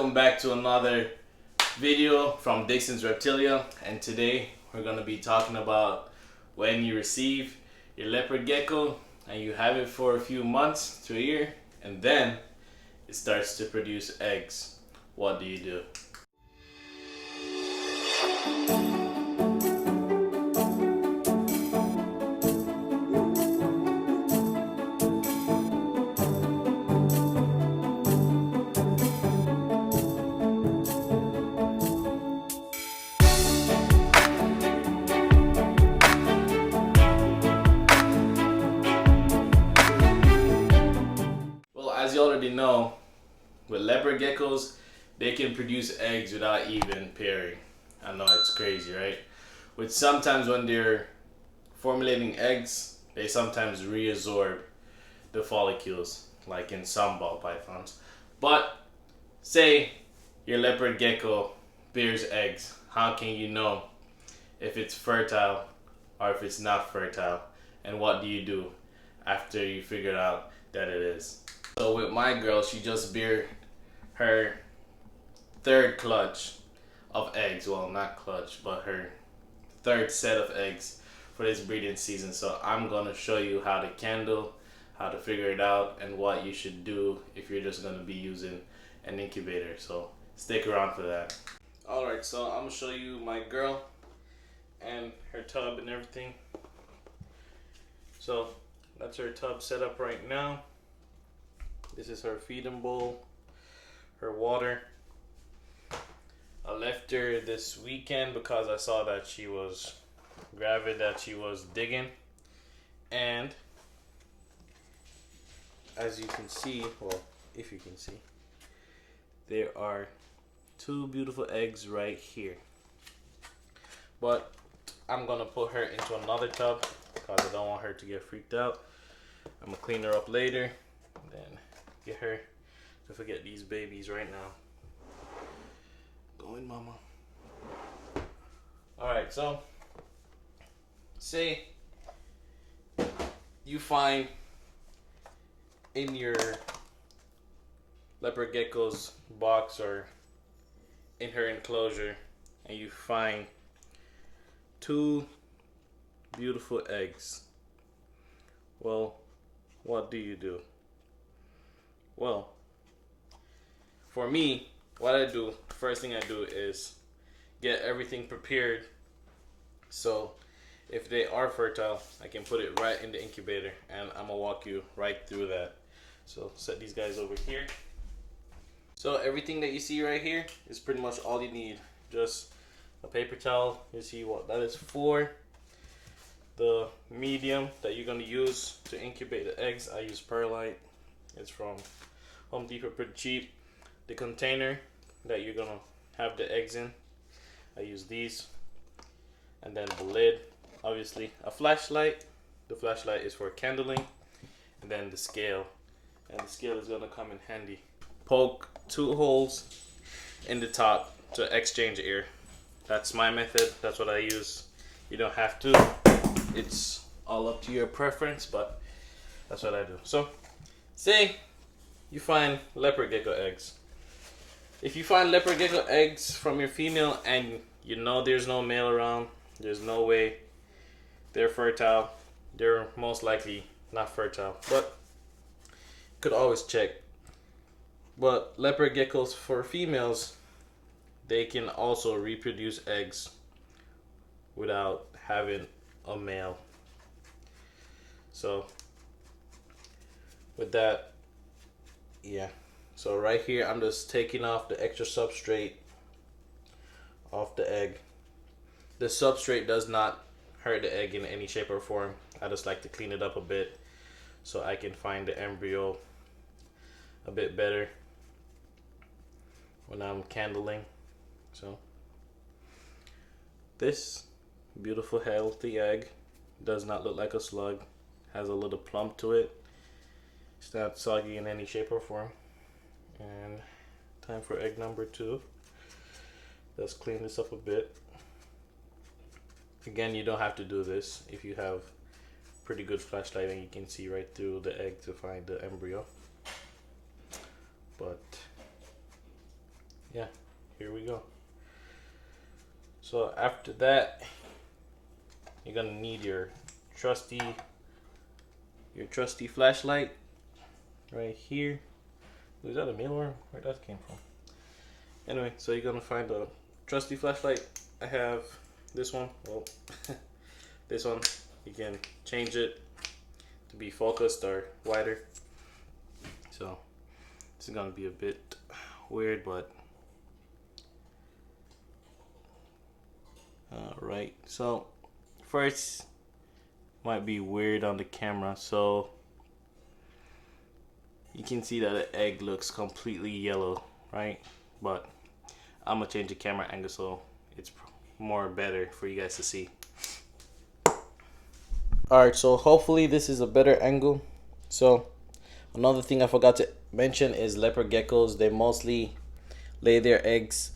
welcome back to another video from Dixon's Reptillia, and today we're going to be talking about when you receive your leopard gecko and you have it for a few months to a year and then it starts to produce eggs. What do you do? As you already know, with leopard geckos, they can produce eggs without even pairing. I know it's crazy, right? Which sometimes when they're formulating eggs, they sometimes reabsorb the follicles, like in some ball pythons. But say your leopard gecko bears eggs, how can you know if it's fertile or if it's not fertile? And what do you do after you figure out that it is? So with my girl, she just bear her third clutch of eggs. Well, not clutch, but her third set of eggs for this breeding season. So I'm gonna show you how to candle, how to figure it out, and what you should do if you're just gonna be using an incubator. So stick around for that. Alright, so I'm gonna show you my girl and her tub and everything. So that's her tub set up right now. This is her feeding bowl, her water. I left her this weekend because I saw that she was gravid, that she was digging. And as you can see, well, if you can see, there are two beautiful eggs right here. But I'm gonna put her into another tub because I don't want her to get freaked out. I'm gonna clean her up later, then get her to forget these babies right now. Go in, mama. Alright, so say you find in your leopard gecko's box or in her enclosure and you find two beautiful eggs. Well, what do you do? Well, for me, what I do, first thing I do is get everything prepared so if they are fertile, I can put it right in the incubator, and I'm gonna walk you right through that. So set these guys over here. So everything that you see right here is pretty much all you need. Just a paper towel. You see what that is for. The medium that you're gonna use to incubate the eggs, I use perlite. It's from Home Depot, pretty cheap. The container that you're gonna have the eggs in, I use these. And then the lid, obviously a flashlight. The flashlight is for candling. And then the scale, and the scale is gonna come in handy. Poke 2 holes in the top to exchange air. That's my method, that's what I use. You don't have to, it's all up to your preference, but that's what I do. So say you find leopard gecko eggs. If you find leopard gecko eggs from your female and you know there's no male around, there's no way they're fertile, they're most likely not fertile, but you could always check. But leopard geckos for females, they can also reproduce eggs without having a male. So with that, yeah, so right here I'm just taking off the extra substrate off the egg. The substrate does not hurt the egg in any shape or form. I just like to clean it up a bit so I can find the embryo a bit better when I'm candling. So this beautiful healthy egg does not look like a slug, has a little plump to it. It's not soggy in any shape or form. And time for egg number 2. Let's clean this up a bit. Again, you don't have to do this if you have pretty good flashlight and you can see right through the egg to find the embryo. But yeah, here we go. So after that, you're gonna need your trusty flashlight right here. Is that a mail order? Where that came from? Anyway, so you're gonna find a trusty flashlight. I have this one. Well, this one, you can change it to be focused or wider. So this is gonna be a bit weird, but alright. So first, might be weird on the camera, so you can see that the egg looks completely yellow, right? But I'm gonna change the camera angle so it's more better for you guys to see. Alright, so hopefully this is a better angle. So another thing I forgot to mention is leopard geckos, they mostly lay their eggs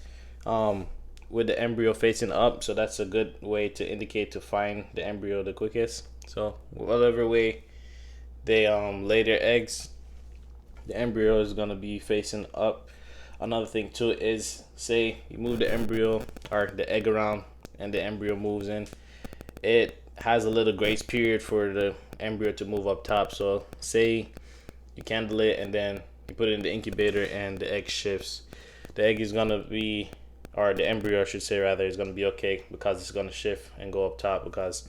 with the embryo facing up, so that's a good way to indicate to find the embryo the quickest. So whatever way they lay their eggs, the embryo is gonna be facing up. Another thing too is, say you move the embryo or the egg around and the embryo moves in, it has a little grace period for the embryo to move up top. So say you candle it and then you put it in the incubator and the egg shifts, the egg is gonna be, or the embryo I should say rather, is gonna be okay because it's gonna shift and go up top because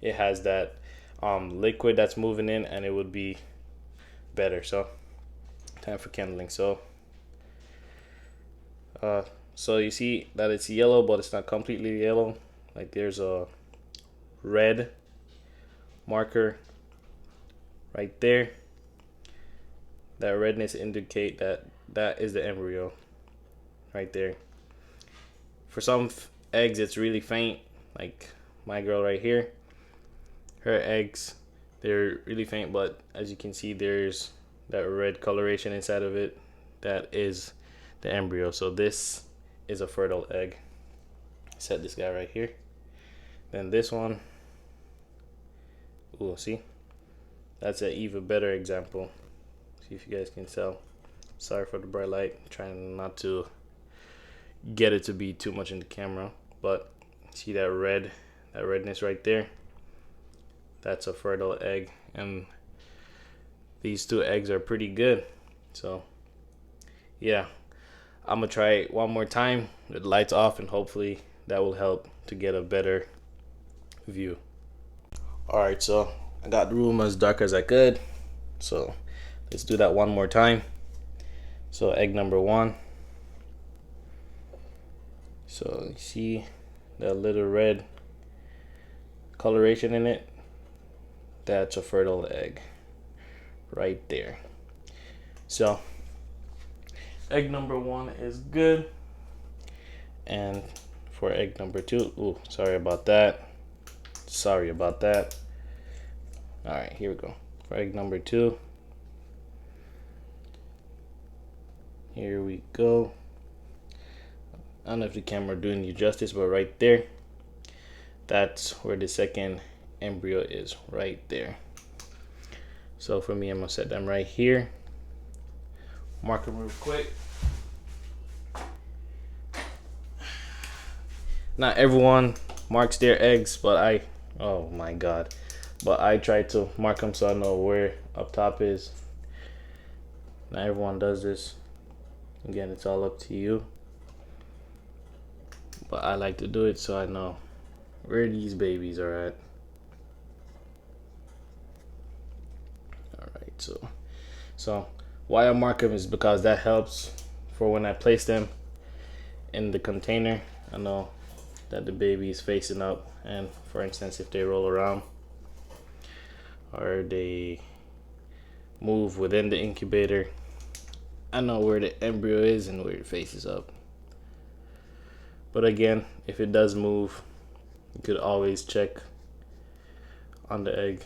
it has that liquid that's moving in, and it would be better. So time for candling. So you see that it's yellow, but it's not completely yellow. Like there's a red marker right there. That redness indicate that that is the embryo right there. For some eggs it's really faint, like my girl right here, her eggs, they're really faint, but as you can see there's that red coloration inside of it. That is the embryo. So this is a fertile egg. Set this guy right here. Then this one, ooh, see, that's an even better example. See if you guys can tell. Sorry for the bright light, trying not to get it to be too much in the camera, but see that redness right there, that's a fertile egg, and these two eggs are pretty good. So yeah, I'm gonna try it one more time with the lights off, and hopefully that will help to get a better view. Alright, so I got the room as dark as I could, so let's do that one more time. So egg number one, so you see that little red coloration in it, that's a fertile egg right there. So egg number one is good, and for egg number two, ooh, sorry about that. All right, here we go. For egg number two, here we go. I don't know if the camera doing you justice, but right there, that's where the second embryo is, right there. So for me, I'm gonna set them right here. Mark them real quick. Not everyone marks their eggs, but oh my god, but I try to mark them so I know where up top is. Not everyone does this. Again, it's all up to you, but I like to do it so I know where these babies are at. Alright, so why I mark them is because that helps for when I place them in the container. I know that the baby is facing up, and for instance if they roll around or they move within the incubator, I know where the embryo is and where it faces up. But again, if it does move, you could always check on the egg,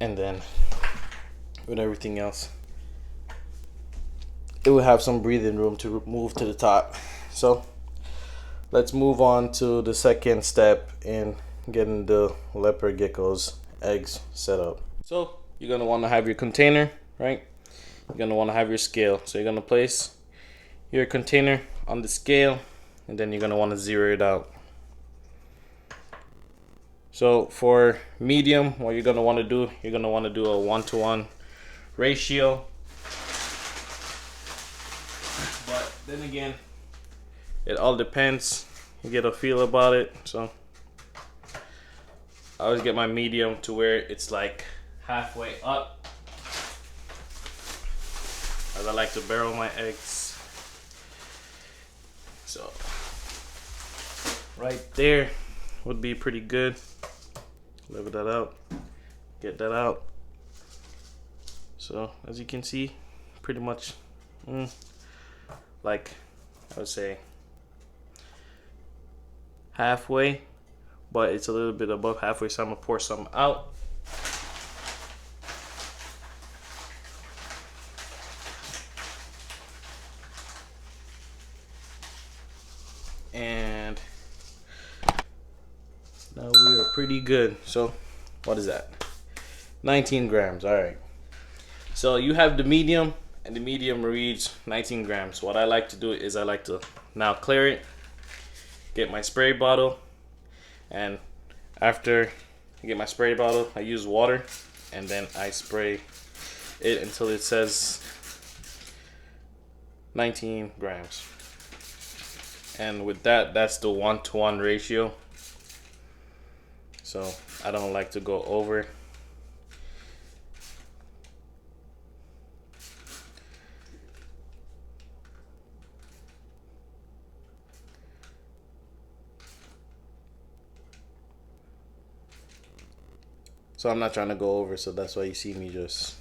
and then with everything else it will have some breathing room to move to the top. So let's move on to the second step in getting the leopard gecko's eggs set up. So you're gonna want to have your container, right? You're gonna want to have your scale. So you're gonna place your container on the scale, and then you're gonna want to zero it out. So for medium, what you're gonna want to do, you're gonna want to do a 1-to-1 ratio. But then again, it all depends. You get a feel about it. So I always get my medium to where it's like halfway up, as I like to barrel my eggs. So right there would be pretty good. Level that out, get that out. So as you can see, pretty much like I would say halfway, but it's a little bit above halfway, so I'm gonna pour some out. And now we are pretty good. So what is that? 19 grams. All right. So you have the medium, and the medium reads 19 grams. What I like to do is I like to now clear it, get my spray bottle, and after I get my spray bottle, I use water, and then I spray it until it says 19 grams. And with that, that's the 1-to-1 ratio. So I don't like to go over. So I'm not trying to go over, so that's why you see me just...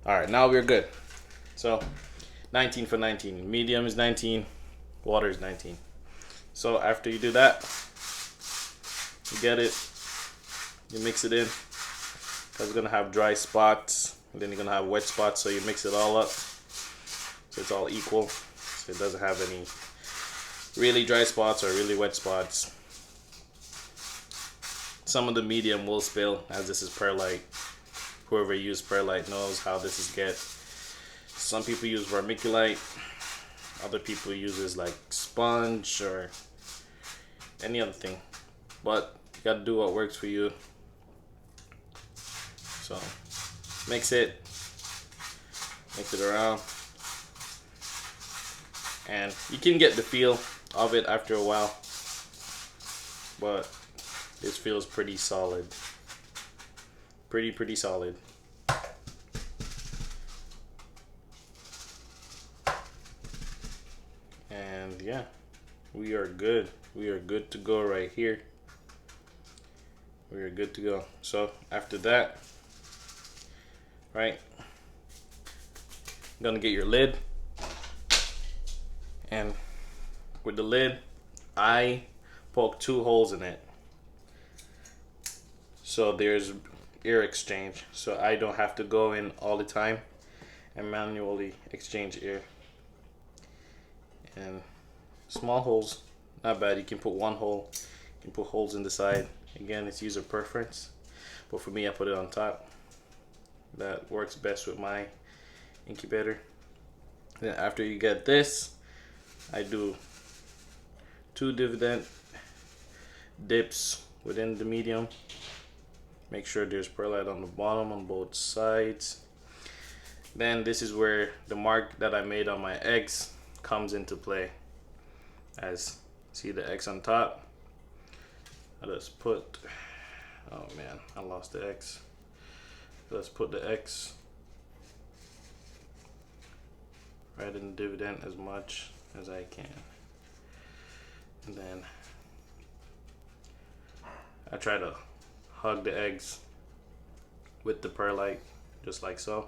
All right, now we're good. So 19 for 19. Medium is 19, water is 19. So after you do that, you get it, you mix it in, because it's gonna have dry spots, and then you're gonna have wet spots, so you mix it all up so it's all equal, so it doesn't have any really dry spots or really wet spots. Some of the medium will spill, as this is perlite. Whoever used perlite knows how this is get. Some people use vermiculite, other people uses like sponge or any other thing, but you gotta do what works for you. So mix it around, and you can get the feel of it after a while, but this feels pretty solid, pretty solid. And yeah, we are good. We are good to go right here. We are good to go. So after that, right, you're gonna get your lid, and with the lid, I poke 2 holes in it, so there's air exchange, so I don't have to go in all the time and manually exchange air. And small holes, not bad. You can put 1 hole, you can put holes in the side. Again, it's user preference, but for me, I put it on top. That works best with my incubator. Then after you get this, I do 2 dividend dips within the medium. Make sure there's perlite on the bottom on both sides. Then this is where the mark that I made on my eggs comes into play. As see the X on top, I just put, oh man, I lost the X. Let's put the X right in the dividend as much as I can, and then I try to hug the eggs with the perlite, just like so.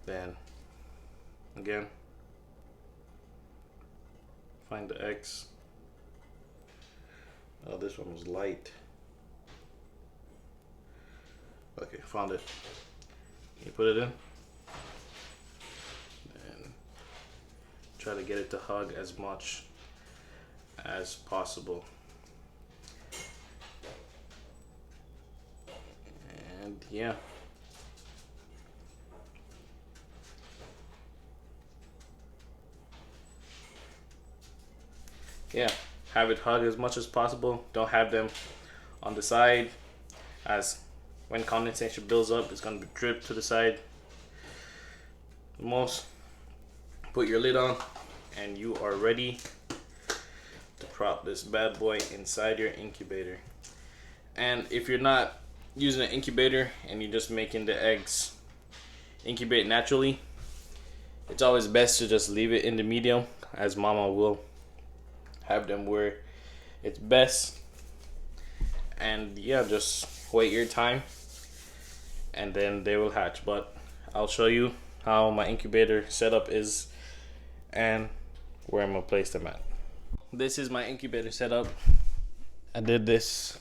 Then again, find the X. Oh, this one was light. Okay, found it. You put it in and try to get it to hug as much as possible. And yeah, yeah, have it hug as much as possible. Don't have them on the side, as when condensation builds up, it's gonna be drip to the side. The most. Put your lid on, and you are ready to prop this bad boy inside your incubator. And if you're not using an incubator and you're just making the eggs incubate naturally, it's always best to just leave it in the medium, as mama will have them where it's best. And yeah, just wait your time and then they will hatch. But I'll show you how my incubator setup is and where I'm gonna place them at. This is my incubator setup. I did this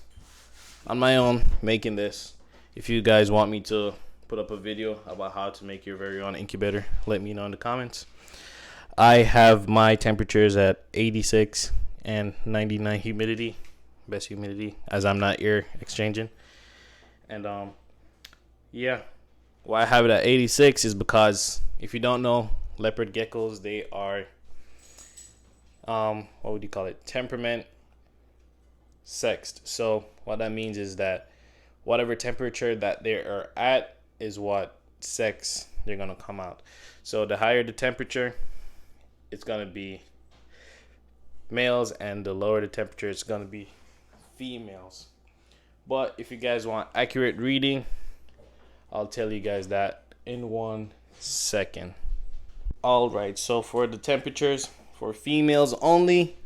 on my own, making this. If you guys want me to put up a video about how to make your very own incubator, let me know in the comments. I have my temperatures at 86 and 99 humidity, best humidity, as I'm not air exchanging. And yeah, why I have it at 86 is because, if you don't know, leopard geckos, they are what would you call it, temperament sexed. So what that means is that whatever temperature that they are at is what sex they're gonna come out. So the higher the temperature, it's gonna be males, and the lower the temperature, it's gonna be females. But if you guys want accurate reading, I'll tell you guys that in 1 second. Alright, so for the temperatures for females only,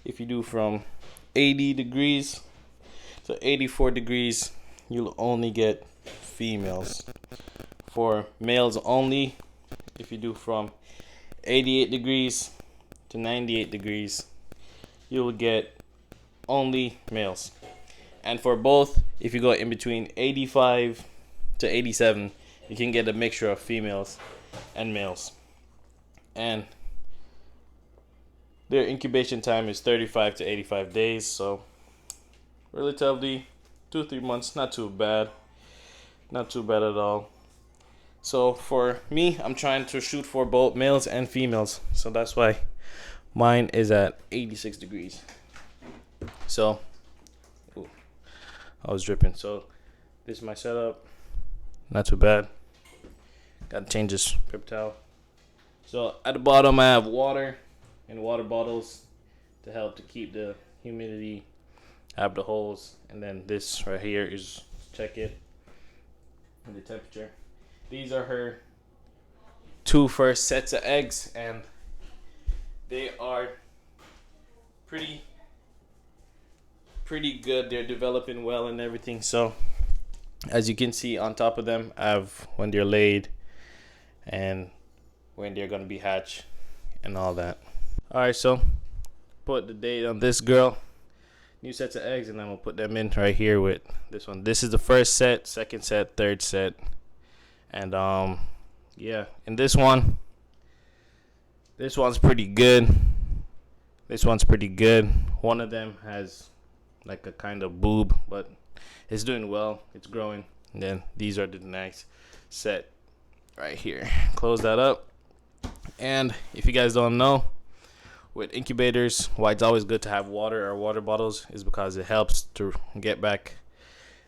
if you do from 80 degrees to 84 degrees, you'll only get females. For males only, if you do from 88 degrees to 98 degrees, you will get only males. And for both, if you go in between 85 to 87, you can get a mixture of females and males. And their incubation time is 35 to 85 days, so relatively 2-3 months, not too bad. Not too bad at all. So for me, I'm trying to shoot for both males and females, so that's why mine is at 86 degrees. So, ooh, I was dripping. So this is my setup. Not too bad. Gotta change this paper towel. So at the bottom I have water and water bottles to help to keep the humidity. I have the holes, and then this right here is check it and the temperature. These are her 2 first sets of eggs, and they are pretty good. They're developing well and everything. So as you can see on top of them, I have when they're laid and when they're gonna be hatched and all that. Alright, so put the date on this girl. New sets of eggs, and then we'll put them in right here with this one. This is the first set, second set, third set. And yeah, and this one's pretty good. This one's pretty good. One of them has like a kind of boob, but it's doing well. It's growing. And then these are the next set right here. Close that up. And if you guys don't know, with incubators, why it's always good to have water or water bottles is because it helps to get back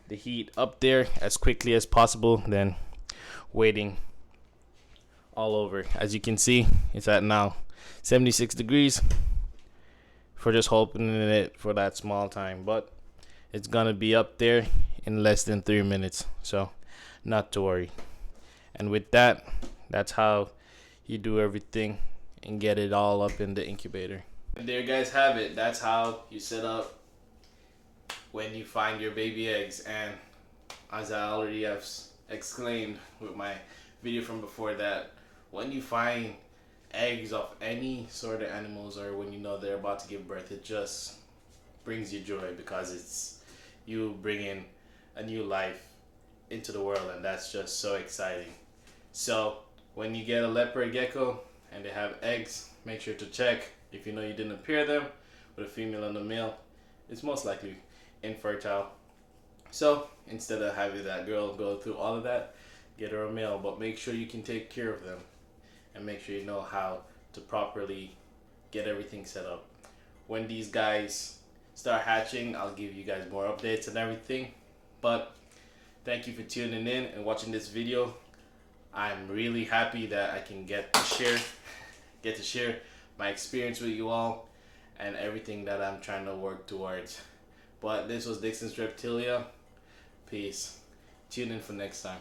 the heat up there as quickly as possible than waiting all over. As you can see, it's at now 76 degrees for just opening it for that small time, but it's gonna be up there in less than 3 minutes, so not to worry. And with that, that's how you do everything and get it all up in the incubator. And there you guys have it. That's how you set up when you find your baby eggs. And as I already have exclaimed with my video from before, that when you find eggs of any sort of animals, or when you know they're about to give birth, it just brings you joy, because it's you bringing a new life into the world, and that's just so exciting. So when you get a leopard gecko and they have eggs, make sure to check. If you know you didn't pair them with a female and a male, it's most likely infertile. So instead of having that girl go through all of that, get her a male, but make sure you can take care of them and make sure you know how to properly get everything set up. when these guys start hatching, I'll give you guys more updates and everything. But thank you for tuning in and watching this video. I'm really happy that I can get to share my experience with you all and everything that I'm trying to work towards. But this was Dixon's Reptillia. Peace. Tune in for next time.